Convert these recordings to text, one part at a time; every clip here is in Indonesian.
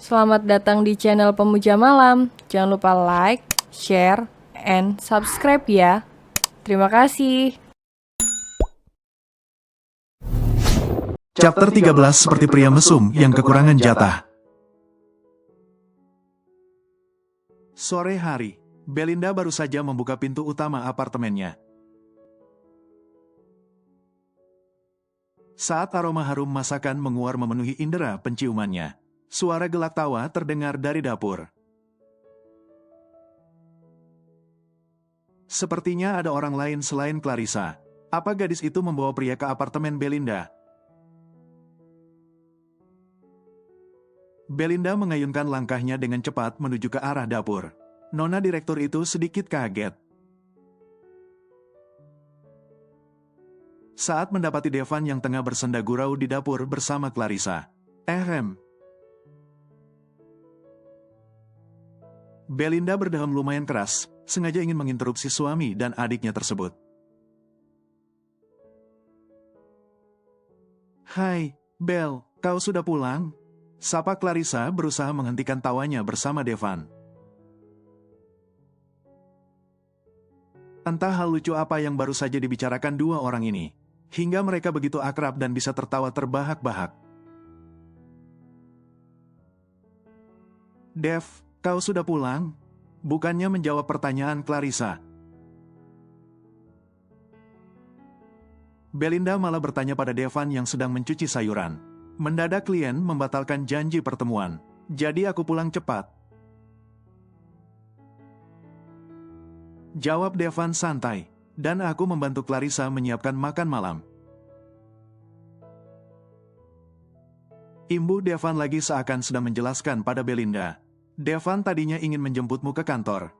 Selamat datang di channel Pemuja Malam. Jangan lupa like, share, and subscribe ya. Terima kasih. Chapter 13 seperti pria mesum yang kekurangan jatah. Sore hari, Belinda baru saja membuka pintu utama apartemennya. Saat aroma harum masakan menguar memenuhi indera penciumannya, suara gelak tawa terdengar dari dapur. Sepertinya ada orang lain selain Clarissa. Apa gadis itu membawa pria ke apartemen Belinda? Belinda mengayunkan langkahnya dengan cepat menuju ke arah dapur. Nona direktur itu sedikit kaget. Saat mendapati Devan yang tengah bersenda gurau di dapur bersama Clarissa. Belinda berdeham lumayan keras, sengaja ingin menginterupsi suami dan adiknya tersebut. "Hai, Bel, kau sudah pulang?" Sapa Clarissa berusaha menghentikan tawanya bersama Devan. Entah hal lucu apa yang baru saja dibicarakan dua orang ini, hingga mereka begitu akrab dan bisa tertawa terbahak-bahak. "Dev, kau sudah pulang?" Bukannya menjawab pertanyaan Clarissa. Belinda malah bertanya pada Devan yang sedang mencuci sayuran. "Mendadak klien membatalkan janji pertemuan, jadi aku pulang cepat." Jawab Devan santai, dan aku membantu Clarissa menyiapkan makan malam. Imbuh Devan lagi seakan sedang menjelaskan pada Belinda. "Devan tadinya ingin menjemputmu ke kantor.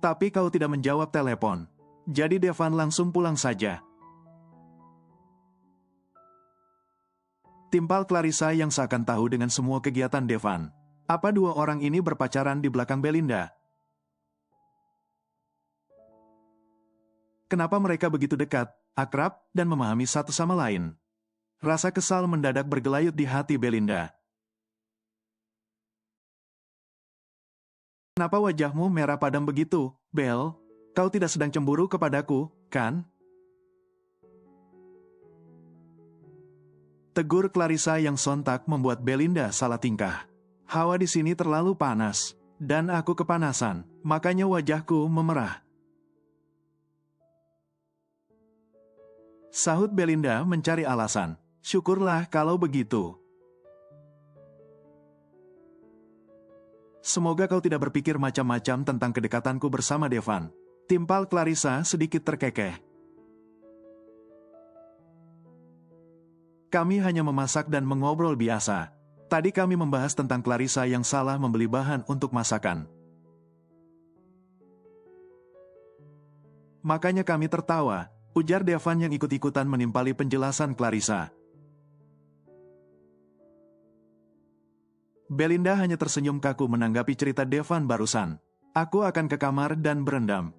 Tapi kau tidak menjawab telepon. Jadi Devan langsung pulang saja." Timpal Clarissa yang seakan tahu dengan semua kegiatan Devan. Apa dua orang ini berpacaran di belakang Belinda? Kenapa mereka begitu dekat, akrab, dan memahami satu sama lain? Rasa kesal mendadak bergelayut di hati Belinda. "Kenapa wajahmu merah padam begitu, Bel? Kau tidak sedang cemburu kepadaku, kan?" Tegur Clarissa yang sontak membuat Belinda salah tingkah. "Hawa di sini terlalu panas, dan aku kepanasan, makanya wajahku memerah." Sahut Belinda mencari alasan. "Syukurlah kalau begitu. Semoga kau tidak berpikir macam-macam tentang kedekatanku bersama Devan." Timpal Clarissa sedikit terkekeh. "Kami hanya memasak dan mengobrol biasa. Tadi kami membahas tentang Clarissa yang salah membeli bahan untuk masakan. Makanya kami tertawa," ujar Devan yang ikut-ikutan menimpali penjelasan Clarissa. Belinda hanya tersenyum kaku menanggapi cerita Devan barusan. "Aku akan ke kamar dan berendam.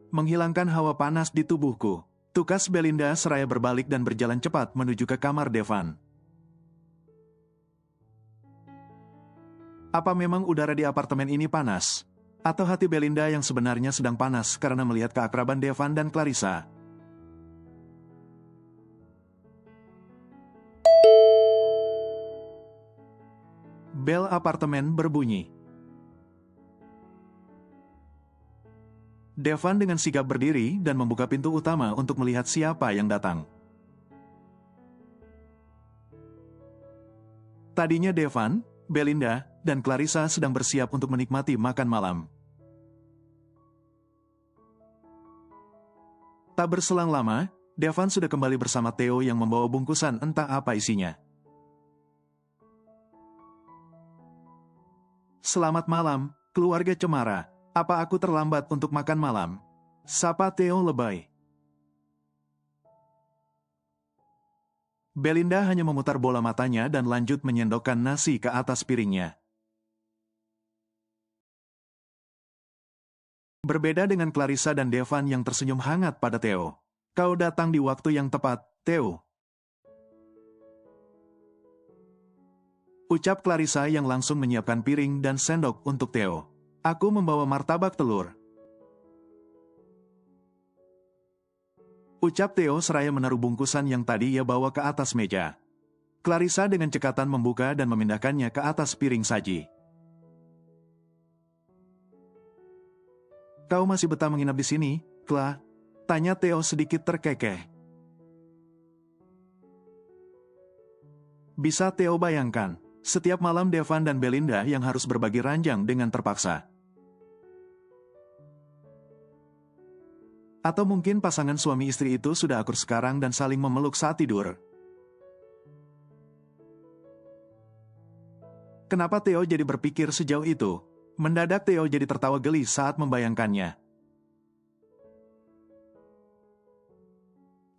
Menghilangkan hawa panas di tubuhku." Tukas Belinda seraya berbalik dan berjalan cepat menuju ke kamar Devan. Apa memang udara di apartemen ini panas? Atau hati Belinda yang sebenarnya sedang panas karena melihat keakraban Devan dan Clarissa? Bel apartemen berbunyi. Devan dengan sigap berdiri dan membuka pintu utama untuk melihat siapa yang datang. Tadinya Devan, Belinda, dan Clarissa sedang bersiap untuk menikmati makan malam. Tak berselang lama, Devan sudah kembali bersama Theo yang membawa bungkusan entah apa isinya. "Selamat malam, keluarga Cemara. Apa aku terlambat untuk makan malam?" Sapa Theo lebay. Belinda hanya memutar bola matanya dan lanjut menyendokkan nasi ke atas piringnya. Berbeda dengan Clarissa dan Devan yang tersenyum hangat pada Theo, Kau datang di waktu yang tepat, Theo. Ucap Clarissa yang langsung menyiapkan piring dan sendok untuk Theo. Aku membawa martabak telur. Ucap Theo seraya menaruh bungkusan yang tadi ia bawa ke atas meja. Clarissa dengan cekatan membuka dan memindahkannya ke atas piring saji. Kau masih betah menginap di sini, Cla? Tanya Theo sedikit terkekeh. Bisa Theo bayangkan, setiap malam Devan dan Belinda yang harus berbagi ranjang dengan terpaksa. Atau mungkin pasangan suami istri itu sudah akur sekarang dan saling memeluk saat tidur. Kenapa Theo jadi berpikir sejauh itu? Mendadak Theo jadi tertawa geli saat membayangkannya.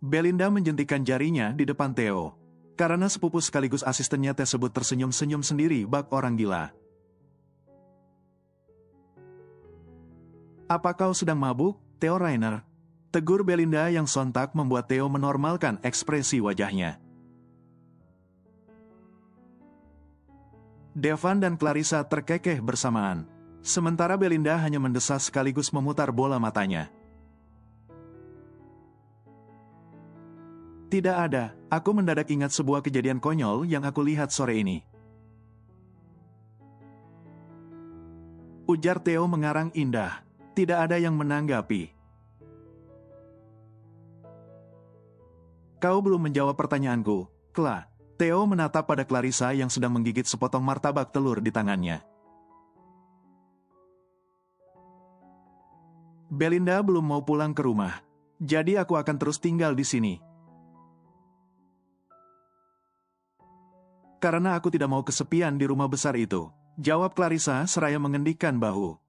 Belinda menjentikan jarinya di depan Theo. Karena sepupu sekaligus asistennya tersebut tersenyum-senyum sendiri bak orang gila. Apa kau sedang mabuk, Theo Rainer? Tegur Belinda yang sontak membuat Theo menormalkan ekspresi wajahnya. Devan dan Clarissa terkekeh bersamaan. Sementara Belinda hanya mendesas sekaligus memutar bola matanya. Tidak ada, aku mendadak ingat sebuah kejadian konyol yang aku lihat sore ini. Ujar Theo mengarang indah. Tidak ada yang menanggapi. Kau belum menjawab pertanyaanku, Cla. Theo menatap pada Clarissa yang sedang menggigit sepotong martabak telur di tangannya. Belinda belum mau pulang ke rumah, jadi aku akan terus tinggal di sini. Karena aku tidak mau kesepian di rumah besar itu, jawab Clarissa seraya mengendikkan bahu.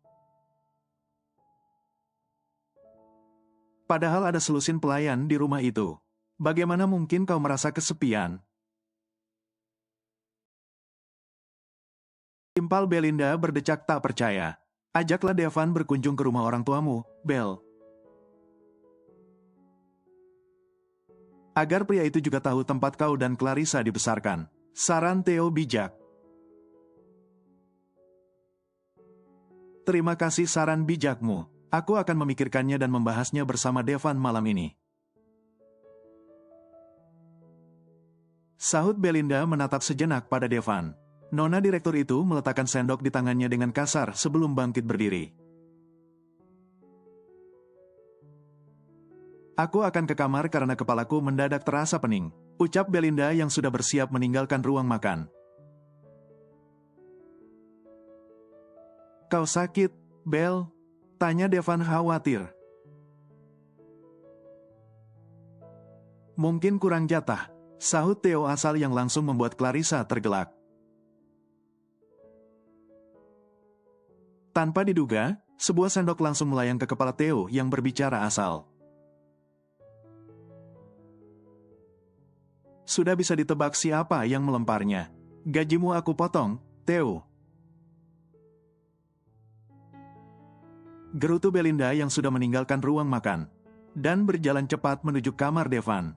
Padahal ada selusin pelayan di rumah itu. Bagaimana mungkin kau merasa kesepian? Timpal Belinda berdecak tak percaya. Ajaklah Devan berkunjung ke rumah orang tuamu, Bel. Agar pria itu juga tahu tempat kau dan Clarissa dibesarkan. Saran Theo bijak. Terima kasih saran bijakmu. Aku akan memikirkannya dan membahasnya bersama Devan malam ini. Sahut Belinda menatap sejenak pada Devan. Nona direktur itu meletakkan sendok di tangannya dengan kasar sebelum bangkit berdiri. Aku akan ke kamar karena kepalaku mendadak terasa pening, ucap Belinda yang sudah bersiap meninggalkan ruang makan. Kau sakit, Bel? Tanya Devan khawatir. Mungkin kurang jatah, sahut Theo asal yang langsung membuat Clarissa tergelak. Tanpa diduga, sebuah sendok langsung melayang ke kepala Theo yang berbicara asal. Sudah bisa ditebak siapa yang melemparnya. Gajimu aku potong, Theo. Gerutu Belinda yang sudah meninggalkan ruang makan, dan berjalan cepat menuju kamar Devan.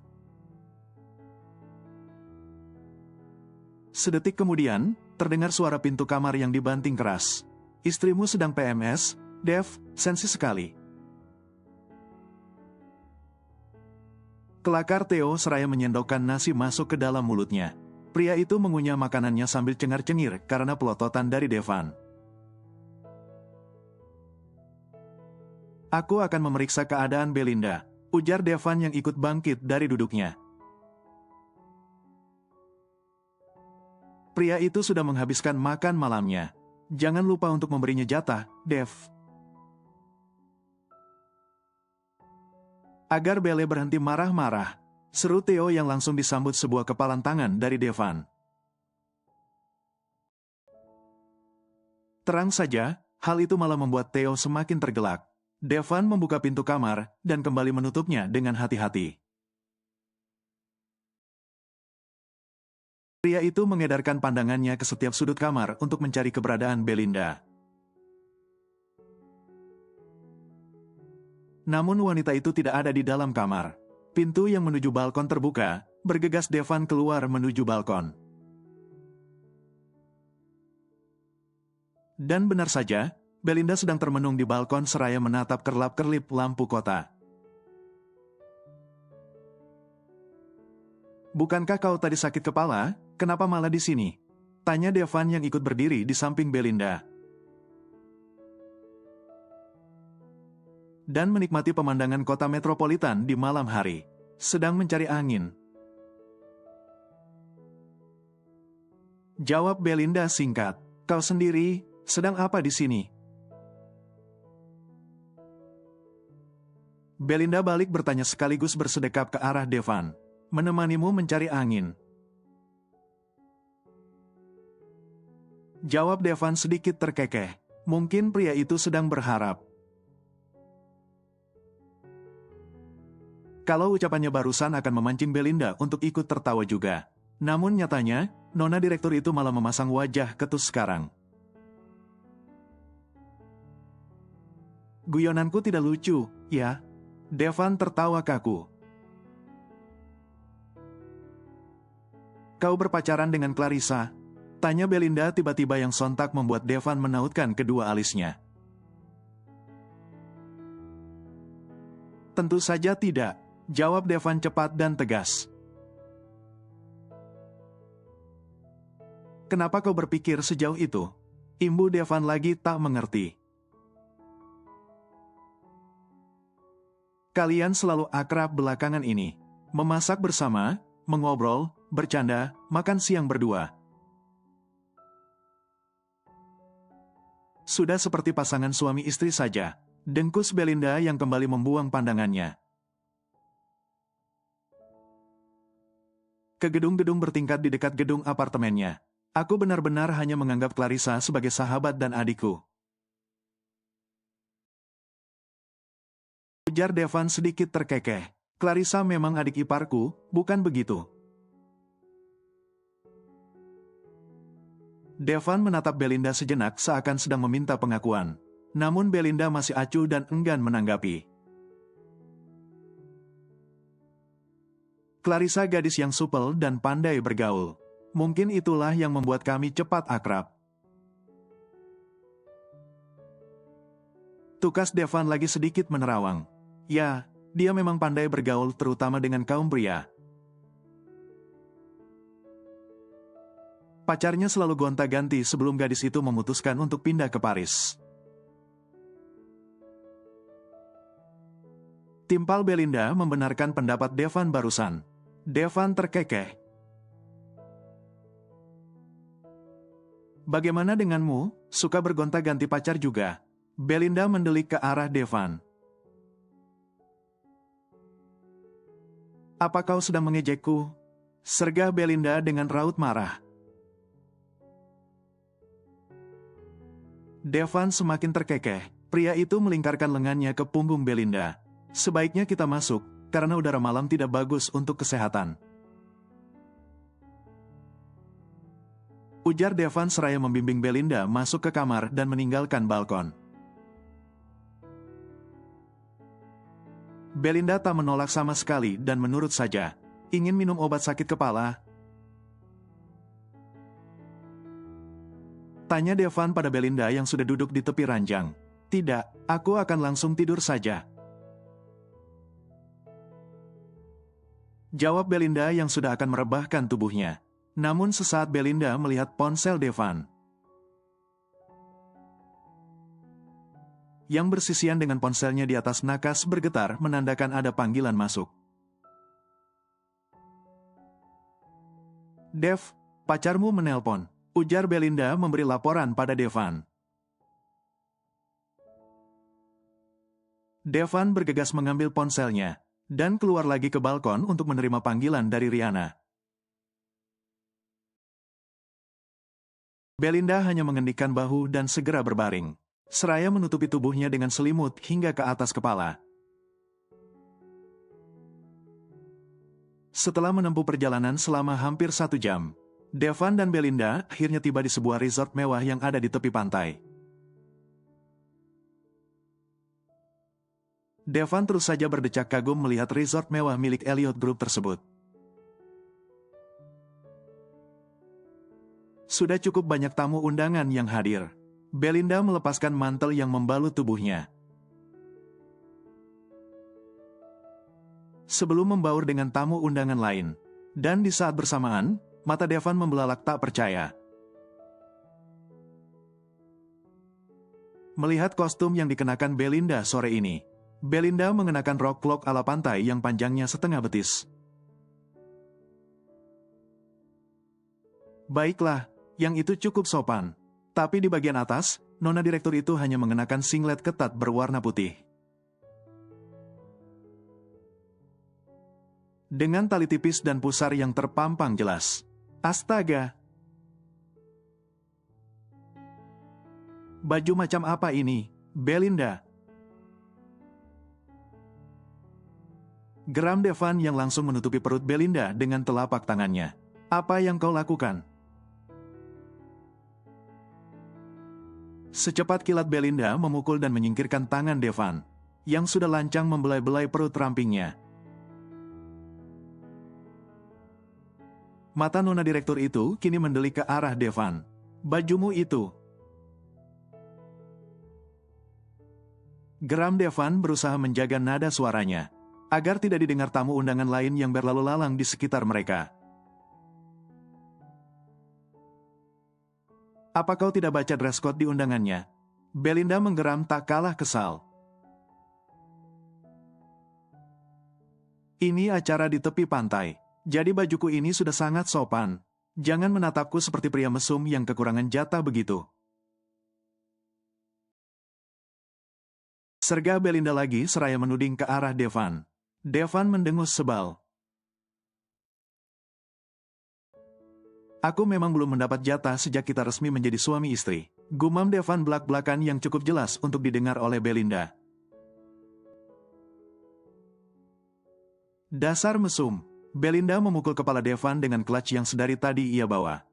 Sedetik kemudian, terdengar suara pintu kamar yang dibanting keras. Istrimu sedang PMS, Dev, sensi sekali. Kelakar Theo seraya menyendokkan nasi masuk ke dalam mulutnya. Pria itu mengunyah makanannya sambil cengar-cengir karena pelototan dari Devan. Aku akan memeriksa keadaan Belinda, ujar Devan yang ikut bangkit dari duduknya. Pria itu sudah menghabiskan makan malamnya. Jangan lupa untuk memberinya jatah, Dev. Agar Belle berhenti marah-marah, seru Theo yang langsung disambut sebuah kepalan tangan dari Devan. Terang saja, hal itu malah membuat Theo semakin tergelak. Devan membuka pintu kamar dan kembali menutupnya dengan hati-hati. Pria itu mengedarkan pandangannya ke setiap sudut kamar untuk mencari keberadaan Belinda. Namun wanita itu tidak ada di dalam kamar. Pintu yang menuju balkon terbuka, bergegas Devan keluar menuju balkon. Dan benar saja, Belinda sedang termenung di balkon seraya menatap kerlap-kerlip lampu kota. "Bukankah kau tadi sakit kepala? Kenapa malah di sini?" tanya Devan yang ikut berdiri di samping Belinda. Dan menikmati pemandangan kota metropolitan di malam hari. Sedang mencari angin. Jawab Belinda singkat. "Kau sendiri, sedang apa di sini?" Belinda balik bertanya sekaligus bersedekap ke arah Devan. "Menemanimu mencari angin." Jawab Devan sedikit terkekeh. Mungkin pria itu sedang berharap. Kalau ucapannya barusan akan memancing Belinda untuk ikut tertawa juga. Namun nyatanya, nona direktur itu malah memasang wajah ketus sekarang. "Guyonanku tidak lucu, ya?" Devan tertawa kaku. "Kau berpacaran dengan Clarissa?" tanya Belinda tiba-tiba yang sontak membuat Devan menautkan kedua alisnya. "Tentu saja tidak," jawab Devan cepat dan tegas. "Kenapa kau berpikir sejauh itu?" imbu Devan lagi tak mengerti. "Kalian selalu akrab belakangan ini. Memasak bersama, mengobrol, bercanda, makan siang berdua. Sudah seperti pasangan suami istri saja," dengkus Belinda yang kembali membuang pandangannya. Ke gedung-gedung bertingkat di dekat gedung apartemennya. "Aku benar-benar hanya menganggap Clarissa sebagai sahabat dan adikku," ujar Devan sedikit terkekeh. "Clarissa memang adik iparku, bukan begitu?" Devan menatap Belinda sejenak seakan sedang meminta pengakuan. Namun Belinda masih acuh dan enggan menanggapi. "Clarissa gadis yang supel dan pandai bergaul. Mungkin itulah yang membuat kami cepat akrab." Tukas Devan lagi sedikit menerawang. "Ya, dia memang pandai bergaul terutama dengan kaum pria. Pacarnya selalu gonta-ganti sebelum gadis itu memutuskan untuk pindah ke Paris." Timpal Belinda membenarkan pendapat Devan barusan. Devan terkekeh. "Bagaimana denganmu, suka bergonta-ganti pacar juga?" Belinda mendelik ke arah Devan. "Apa kau sedang mengejekku?" sergah Belinda dengan raut marah. Devan semakin terkekeh. Pria itu melingkarkan lengannya ke punggung Belinda. "Sebaiknya kita masuk, karena udara malam tidak bagus untuk kesehatan," ujar Devan seraya membimbing Belinda masuk ke kamar dan meninggalkan balkon. Belinda tak menolak sama sekali dan menurut saja. "Ingin minum obat sakit kepala?" tanya Devan pada Belinda yang sudah duduk di tepi ranjang. "Tidak, aku akan langsung tidur saja," jawab Belinda yang sudah akan merebahkan tubuhnya. Namun sesaat Belinda melihat ponsel Devan yang bersisian dengan ponselnya di atas nakas bergetar menandakan ada panggilan masuk. "Dev, pacarmu menelpon," ujar Belinda memberi laporan pada Devan. Devan bergegas mengambil ponselnya dan keluar lagi ke balkon untuk menerima panggilan dari Rihanna. Belinda hanya mengendikkan bahu dan segera berbaring, seraya menutupi tubuhnya dengan selimut hingga ke atas kepala. Setelah menempuh perjalanan selama hampir 1 jam, Devan dan Belinda akhirnya tiba di sebuah resort mewah yang ada di tepi pantai. Devan terus saja berdecak kagum melihat resort mewah milik Elliot Group tersebut. Sudah cukup banyak tamu undangan yang hadir. Belinda melepaskan mantel yang membalut tubuhnya. Sebelum membaur dengan tamu undangan lain. Dan di saat bersamaan, mata Devan membelalak tak percaya. Melihat kostum yang dikenakan Belinda sore ini. Belinda mengenakan rok cloak ala pantai yang panjangnya setengah betis. Baiklah, yang itu cukup sopan. Tapi di bagian atas, nona direktur itu hanya mengenakan singlet ketat berwarna putih. Dengan tali tipis dan pusar yang terpampang jelas. Astaga! Baju macam apa ini, Belinda? Geram Devan yang langsung menutupi perut Belinda dengan telapak tangannya. Apa yang kau lakukan? Secepat kilat Belinda memukul dan menyingkirkan tangan Devan, yang sudah lancang membelai-belai perut rampingnya. Mata nona direktur itu kini mendelik ke arah Devan. Bajumu itu. Geram Devan berusaha menjaga nada suaranya, agar tidak didengar tamu undangan lain yang berlalu lalang di sekitar mereka. Apa kau tidak baca dress code di undangannya? Belinda menggeram tak kalah kesal. Ini acara di tepi pantai, jadi bajuku ini sudah sangat sopan. Jangan menatapku seperti pria mesum yang kekurangan jatah begitu. Sergah Belinda lagi seraya menuding ke arah Devan. Devan mendengus sebal. Aku memang belum mendapat jatah sejak kita resmi menjadi suami istri. Gumam Devan belak-belakan yang cukup jelas untuk didengar oleh Belinda. Dasar mesum. Belinda memukul kepala Devan dengan clutch yang sedari tadi ia bawa.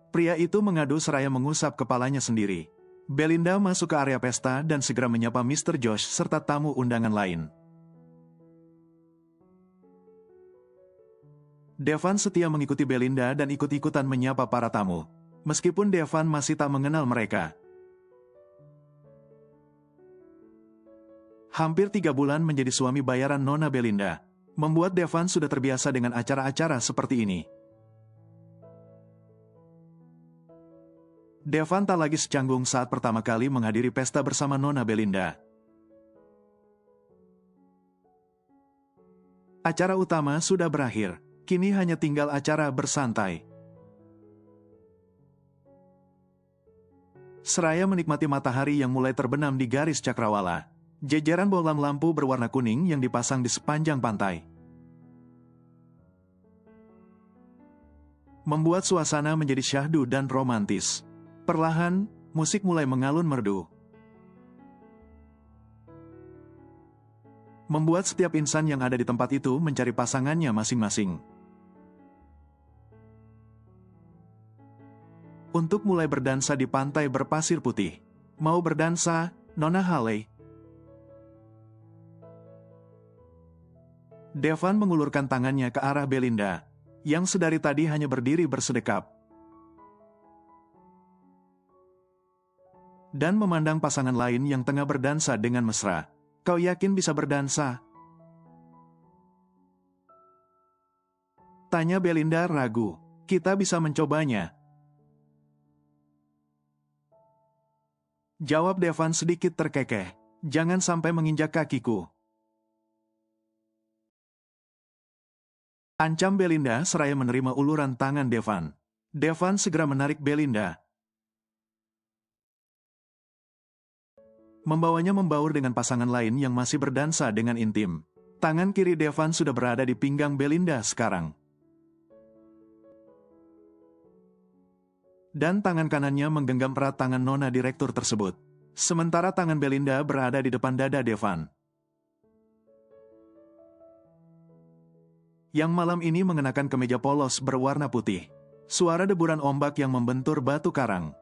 Pria itu mengadu seraya mengusap kepalanya sendiri. Belinda masuk ke area pesta dan segera menyapa Mr. Josh serta tamu undangan lain. Devan setia mengikuti Belinda dan ikut-ikutan menyapa para tamu. Meskipun Devan masih tak mengenal mereka. Hampir 3 bulan menjadi suami bayaran nona Belinda, membuat Devan sudah terbiasa dengan acara-acara seperti ini. Devan tak lagi secanggung saat pertama kali menghadiri pesta bersama nona Belinda. Acara utama sudah berakhir, kini hanya tinggal acara bersantai. Seraya menikmati matahari yang mulai terbenam di garis cakrawala, jejeran bohlam lampu berwarna kuning yang dipasang di sepanjang pantai membuat suasana menjadi syahdu dan romantis. Perlahan, musik mulai mengalun merdu. Membuat setiap insan yang ada di tempat itu mencari pasangannya masing-masing. Untuk mulai berdansa di pantai berpasir putih. Mau berdansa, Nona Haley? Devan mengulurkan tangannya ke arah Belinda, yang sedari tadi hanya berdiri bersedekap. Dan memandang pasangan lain yang tengah berdansa dengan mesra. Kau yakin bisa berdansa? Tanya Belinda ragu. Kita bisa mencobanya. Jawab Devan sedikit terkekeh. Jangan sampai menginjak kakiku. Ancam Belinda seraya menerima uluran tangan Devan. Devan segera menarik Belinda. Membawanya membaur dengan pasangan lain yang masih berdansa dengan intim. Tangan kiri Devan sudah berada di pinggang Belinda sekarang. Dan tangan kanannya menggenggam erat tangan nona direktur tersebut. Sementara tangan Belinda berada di depan dada Devan. Yang malam ini mengenakan kemeja polos berwarna putih. Suara deburan ombak yang membentur batu karang.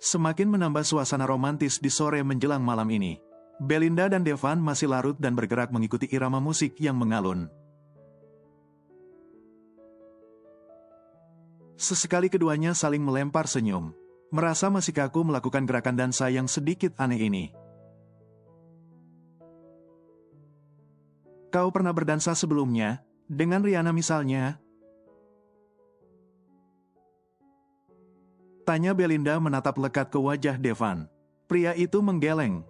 semakin menambah suasana romantis di sore menjelang malam ini. Belinda dan Devan masih larut dan bergerak mengikuti irama musik yang mengalun. Sesekali keduanya saling melempar senyum, merasa masih kaku melakukan gerakan dansa yang sedikit aneh ini. Kau pernah berdansa sebelumnya, dengan Rihanna misalnya? Tanya Belinda menatap lekat ke wajah Devan. Pria itu menggeleng.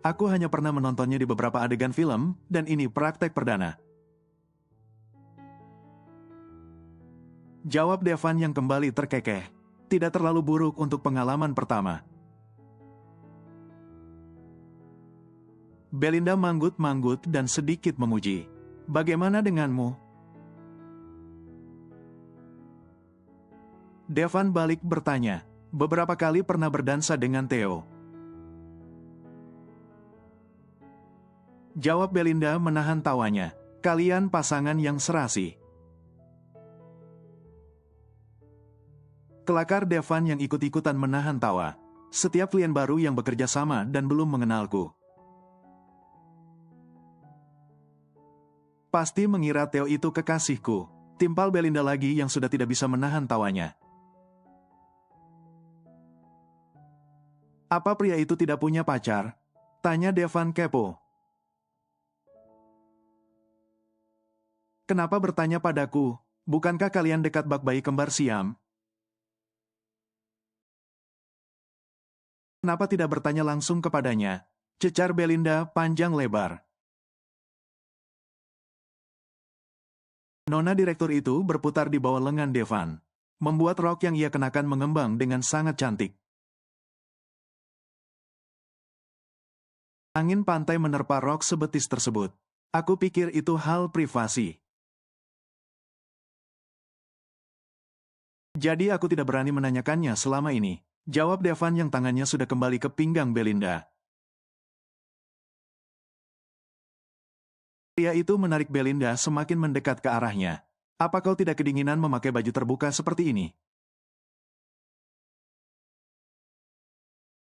Aku hanya pernah menontonnya di beberapa adegan film, dan ini praktek perdana. Jawab Devan yang kembali terkekeh. Tidak terlalu buruk untuk pengalaman pertama. Belinda manggut-manggut dan sedikit memuji. Bagaimana denganmu? Devan balik bertanya. Beberapa kali pernah berdansa dengan Theo. Jawab Belinda menahan tawanya. Kalian pasangan yang serasi. Kelakar Devan yang ikut-ikutan menahan tawa. Setiap klien baru yang bekerja sama dan belum mengenalku. Pasti mengira Theo itu kekasihku. Timpal Belinda lagi yang sudah tidak bisa menahan tawanya. Apa pria itu tidak punya pacar? Tanya Devan kepo. Kenapa bertanya padaku? Bukankah kalian dekat bak bayi kembar Siam? Kenapa tidak bertanya langsung kepadanya? Cecar Belinda panjang lebar. Nona direktur itu berputar di bawah lengan Devan, membuat rok yang ia kenakan mengembang dengan sangat cantik. Angin pantai menerpa rok sebetis tersebut. Aku pikir itu hal privasi. Jadi aku tidak berani menanyakannya selama ini. Jawab Devan yang tangannya sudah kembali ke pinggang Belinda. Pria itu menarik Belinda semakin mendekat ke arahnya. Apa kau tidak kedinginan memakai baju terbuka seperti ini?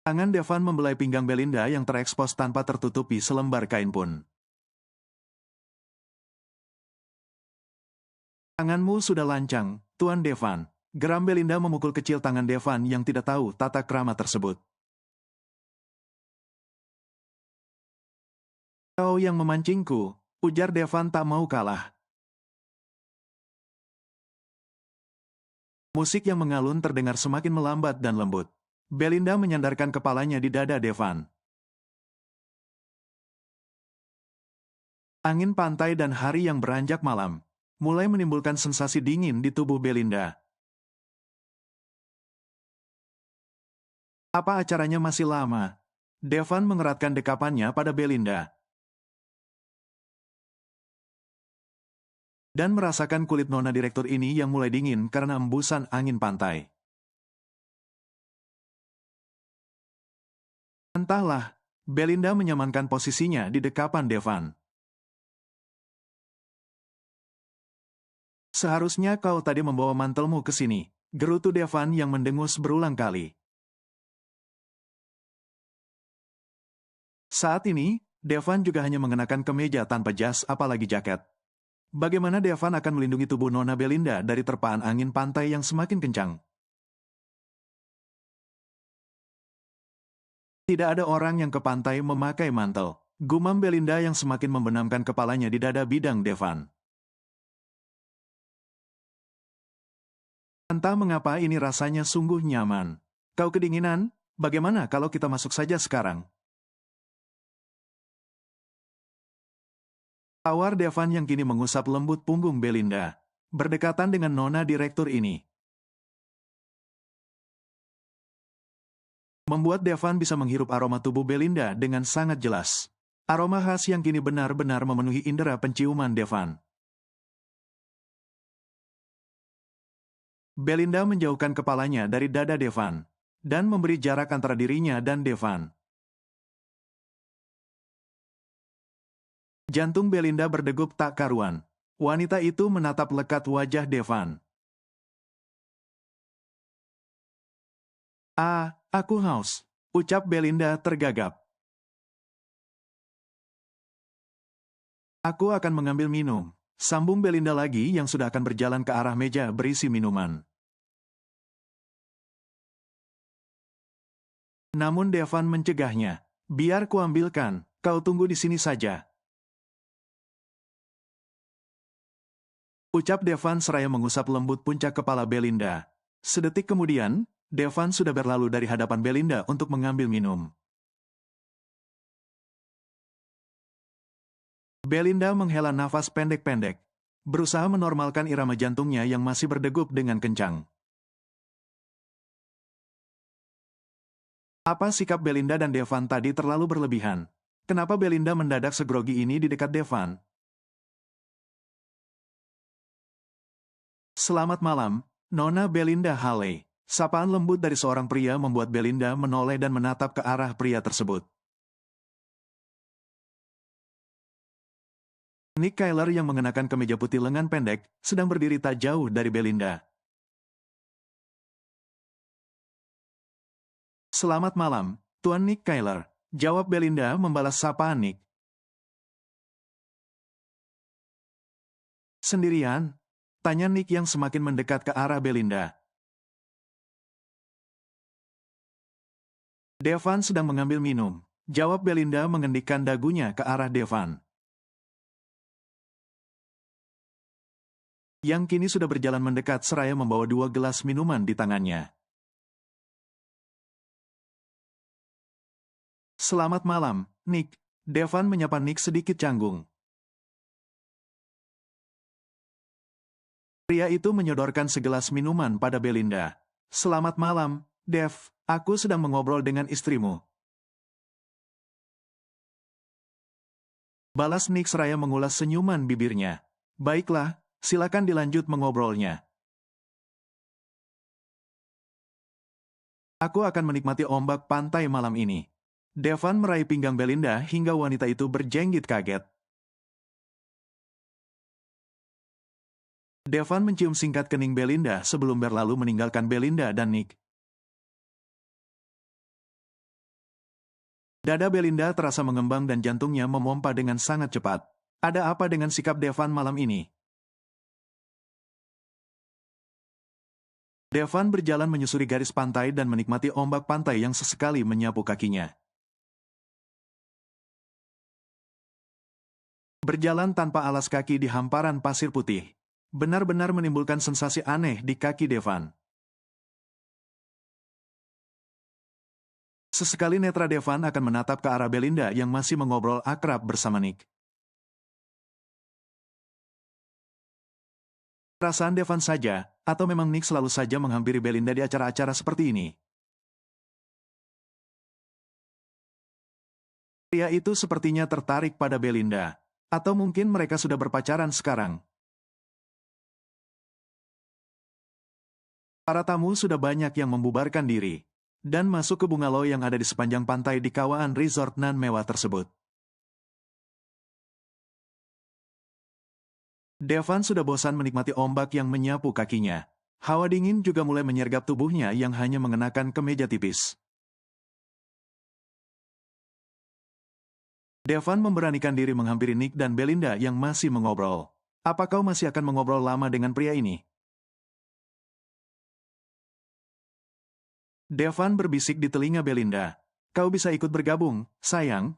Tangan Devan membelai pinggang Belinda yang terekspos tanpa tertutupi selembar kain pun. Tanganmu sudah lancang, Tuan Devan. Geram Belinda memukul kecil tangan Devan yang tidak tahu tata krama tersebut. Kau yang memancingku, ujar Devan tak mau kalah. Musik yang mengalun terdengar semakin melambat dan lembut. Belinda menyandarkan kepalanya di dada Devan. Angin pantai dan hari yang beranjak malam mulai menimbulkan sensasi dingin di tubuh Belinda. Apa acaranya masih lama? Devan mengeratkan dekapannya pada Belinda. Dan merasakan kulit nona direktur ini yang mulai dingin karena embusan angin pantai. Entahlah, Belinda menyamankan posisinya di dekapan Devan. Seharusnya kau tadi membawa mantelmu ke sini, gerutu Devan yang mendengus berulang kali. Saat ini, Devan juga hanya mengenakan kemeja tanpa jas apalagi jaket. Bagaimana Devan akan melindungi tubuh nona Belinda dari terpaan angin pantai yang semakin kencang? Tidak ada orang yang ke pantai memakai mantel. Gumam Belinda yang semakin membenamkan kepalanya di dada bidang Devan. Entah mengapa ini rasanya sungguh nyaman. Kau kedinginan? Bagaimana kalau kita masuk saja sekarang? Tawar Devan yang kini mengusap lembut punggung Belinda, berdekatan dengan nona direktur ini. Membuat Devan bisa menghirup aroma tubuh Belinda dengan sangat jelas. Aroma khas yang kini benar-benar memenuhi indera penciuman Devan. Belinda menjauhkan kepalanya dari dada Devan, dan memberi jarak antara dirinya dan Devan. Jantung Belinda berdegup tak karuan. Wanita itu menatap lekat wajah Devan. Ah, aku haus, ucap Belinda tergagap. Aku akan mengambil minum, sambung Belinda lagi yang sudah akan berjalan ke arah meja berisi minuman. Namun Devan mencegahnya. Biar kuambilkan, kau tunggu di sini saja. Ucap Devan seraya mengusap lembut puncak kepala Belinda. Sedetik kemudian, Devan sudah berlalu dari hadapan Belinda untuk mengambil minum. Belinda menghela nafas pendek-pendek, berusaha menormalkan irama jantungnya yang masih berdegup dengan kencang. Apa sikap Belinda dan Devan tadi terlalu berlebihan? Kenapa Belinda mendadak segrogi ini di dekat Devan? Selamat malam, Nona Belinda Halley. Sapaan lembut dari seorang pria membuat Belinda menoleh dan menatap ke arah pria tersebut. Nick Kyler yang mengenakan kemeja putih lengan pendek sedang berdiri tak jauh dari Belinda. Selamat malam, Tuan Nick Kyler. Jawab Belinda membalas sapaan Nick. Sendirian? Tanya Nick yang semakin mendekat ke arah Belinda. Devan sedang mengambil minum. Jawab Belinda mengendikkan dagunya ke arah Devan. Yang kini sudah berjalan mendekat seraya membawa 2 gelas minuman di tangannya. Selamat malam, Nick. Devan menyapa Nick sedikit canggung. Pria itu menyodorkan segelas minuman pada Belinda. Selamat malam, Dev. Aku sedang mengobrol dengan istrimu. Balas Nick seraya mengulas senyuman bibirnya. Baiklah, silakan dilanjut mengobrolnya. Aku akan menikmati ombak pantai malam ini. Devan meraih pinggang Belinda hingga wanita itu berjenggit kaget. Devan mencium singkat kening Belinda sebelum berlalu meninggalkan Belinda dan Nick. Dada Belinda terasa mengembang dan jantungnya memompa dengan sangat cepat. Ada apa dengan sikap Devan malam ini? Devan berjalan menyusuri garis pantai dan menikmati ombak pantai yang sesekali menyapu kakinya. Berjalan tanpa alas kaki di hamparan pasir putih, benar-benar menimbulkan sensasi aneh di kaki Devan. Sesekali netra Devan akan menatap ke arah Belinda yang masih mengobrol akrab bersama Nick. Perasaan Devan saja, atau memang Nick selalu saja menghampiri Belinda di acara-acara seperti ini? Pria itu sepertinya tertarik pada Belinda. Atau mungkin mereka sudah berpacaran sekarang. Para tamu sudah banyak yang membubarkan diri dan masuk ke bungalow yang ada di sepanjang pantai di kawasan resort nan mewah tersebut. Devan sudah bosan menikmati ombak yang menyapu kakinya. Hawa dingin juga mulai menyergap tubuhnya yang hanya mengenakan kemeja tipis. Devan memberanikan diri menghampiri Nick dan Belinda yang masih mengobrol. Apa kau masih akan mengobrol lama dengan pria ini? Devan berbisik di telinga Belinda. Kau bisa ikut bergabung, sayang.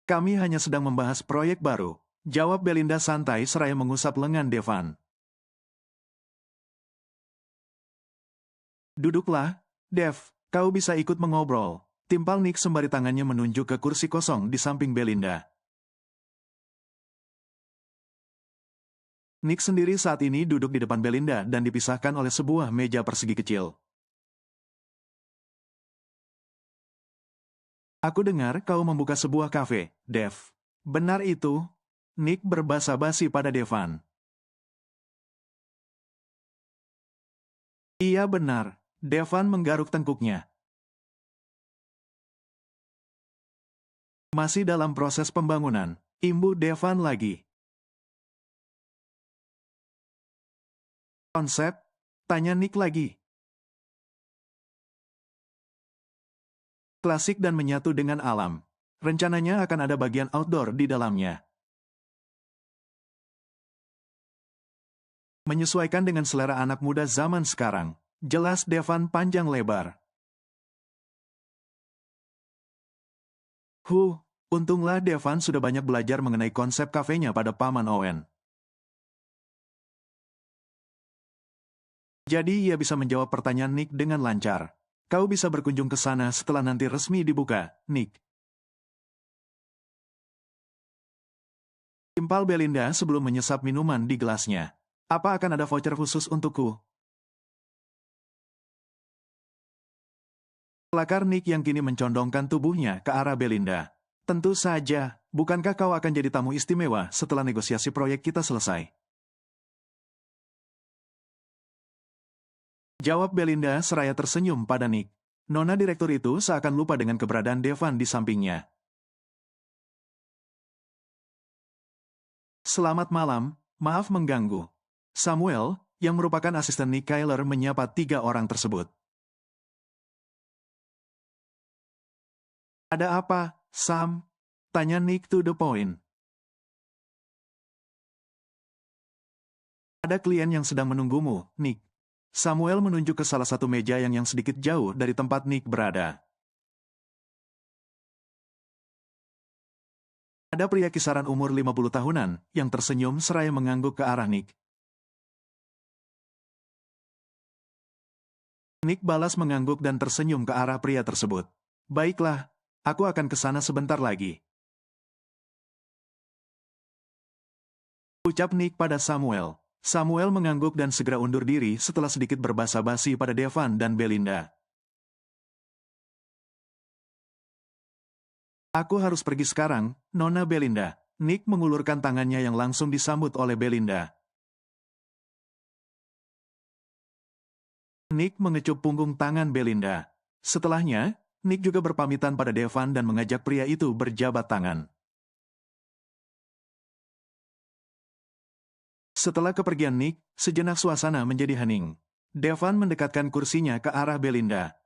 Kami hanya sedang membahas proyek baru. Jawab Belinda santai seraya mengusap lengan Devan. Duduklah, Dev. Kau bisa ikut mengobrol. Timpal Nick sembari tangannya menunjuk ke kursi kosong di samping Belinda. Nick sendiri saat ini duduk di depan Belinda dan dipisahkan oleh sebuah meja persegi kecil. Aku dengar kau membuka sebuah kafe, Dev. Benar itu? Nick berbasa-basi pada Devan. Iya benar, Devan menggaruk tengkuknya. Masih dalam proses pembangunan, imbu Devan lagi. Konsep? Tanya Nick lagi. Klasik dan menyatu dengan alam. Rencananya akan ada bagian outdoor di dalamnya. Menyesuaikan dengan selera anak muda zaman sekarang. Jelas Devan panjang lebar. Untunglah Devan sudah banyak belajar mengenai konsep kafenya pada Paman Owen. Jadi ia bisa menjawab pertanyaan Nick dengan lancar. Kau bisa berkunjung ke sana setelah nanti resmi dibuka, Nick. Timpal Belinda sebelum menyesap minuman di gelasnya. Apa akan ada voucher khusus untukku? Kelakar Nick yang kini mencondongkan tubuhnya ke arah Belinda. Tentu saja, bukankah kau akan jadi tamu istimewa setelah negosiasi proyek kita selesai? Jawab Belinda seraya tersenyum pada Nick. Nona direktur itu seakan lupa dengan keberadaan Devan di sampingnya. Selamat malam, maaf mengganggu. Samuel, yang merupakan asisten Nick Kyler menyapa 3 orang tersebut. Ada apa, Sam? Tanya Nick to the point. Ada klien yang sedang menunggumu, Nick. Samuel menunjuk ke salah satu meja yang sedikit jauh dari tempat Nick berada. Ada pria kisaran umur 50 tahunan yang tersenyum seraya mengangguk ke arah Nick. Nick balas mengangguk dan tersenyum ke arah pria tersebut. Baiklah, aku akan ke sana sebentar lagi. Ucap Nick pada Samuel. Samuel mengangguk dan segera undur diri setelah sedikit berbasa-basi pada Devan dan Belinda. Aku harus pergi sekarang, Nona Belinda. Nick mengulurkan tangannya yang langsung disambut oleh Belinda. Nick mengecup punggung tangan Belinda. Setelahnya, Nick juga berpamitan pada Devan dan mengajak pria itu berjabat tangan. Setelah kepergian Nick, sejenak suasana menjadi hening. Devan mendekatkan kursinya ke arah Belinda.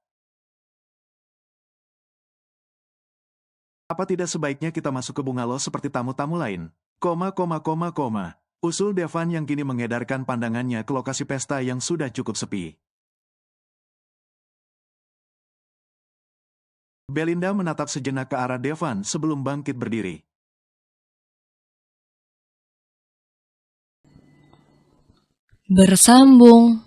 Apa tidak sebaiknya kita masuk ke bungalow seperti tamu-tamu lain? Usul Devan yang kini mengedarkan pandangannya ke lokasi pesta yang sudah cukup sepi. Belinda menatap sejenak ke arah Devan sebelum bangkit berdiri. Bersambung.